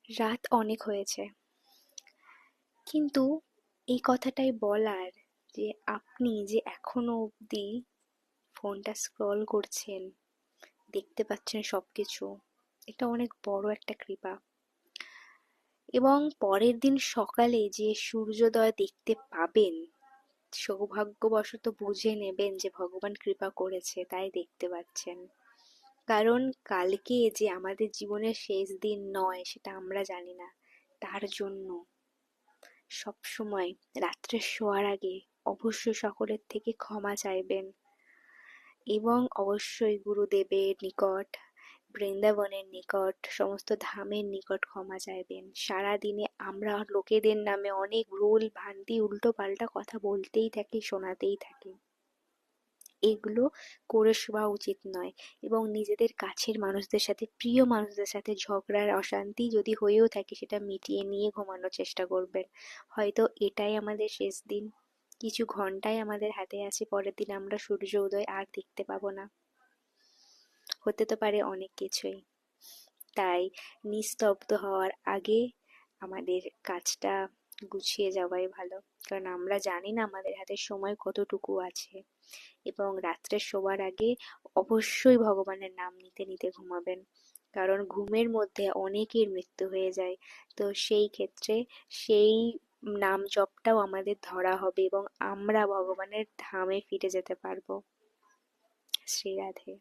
রাত অনেক হয়েছে, কিন্তু এই কথাটাই বলার যে আপনি যে এখনো অবধি ফোনটা স্ক্রল করছেন, দেখতে পাচ্ছেন সবকিছু, এটা অনেক বড় একটা কৃপা। এবং পরের দিন সকালে যে সূর্যোদয় দেখতে পাবেন, সৌভাগ্যবশত বুঝে নেবেন যে ভগবান কৃপা করেছে তাই দেখতে পাচ্ছেন। কারণ কালকে যে আমাদের জীবনের শেষ দিন নয় সেটা আমরা জানি না। তার জন্য সবসময় রাত্রে শোয়ার আগে অবশ্যই সকলের থেকে ক্ষমা চাইবেন, এবং অবশ্যই গুরুদেবের নিকট, বৃন্দাবনের নিকট, সমস্ত ধামের নিকট ক্ষমা চাইবেন। সারা দিনে আমরা লোকেদের নামে অনেক ভুল ভ্রান্তি উল্টো পাল্টা কথা বলতেই থাকি, শোনাতেই থাকি। এগুলো করে শোয়া উচিত নয়। এবং নিজেদের কাছের মানুষদের সাথে, প্রিয় মানুষদের সাথে ঝগড়ার অশান্তি যদি হয়েও থাকে সেটা মিটিয়ে নিয়ে ঘুমানোর চেষ্টা করবেন। হয়তো এটাই আমাদের শেষ দিন, কিছু ঘন্টাই আমাদের হাতে আছে, পরের দিন আমরা সূর্য উদয় আর দেখতে পাবো না। হতে তো পারে অনেক কিছুই। তাই নিস্তব্ধ হওয়ার আগে আমাদের কাজটা গুছিয়ে যাওয়াই ভালো। কারণ আমরা জানি না আমাদের হাতে সময় কতটুকু আছে। এবং রাত্রে শোবার আগে অবশ্যই ভগবানের নাম নিতে নিতে ঘুমাবেন। কারণ ঘুমের মধ্যে অনেকের মৃত্যু হয়ে যায়। তো সেই ক্ষেত্রে সেই নাম জপটাও আমাদের ধরা হবে এবং আমরা ভগবানের ধামে ফিরে যেতে পারবো। শ্রী রাধে।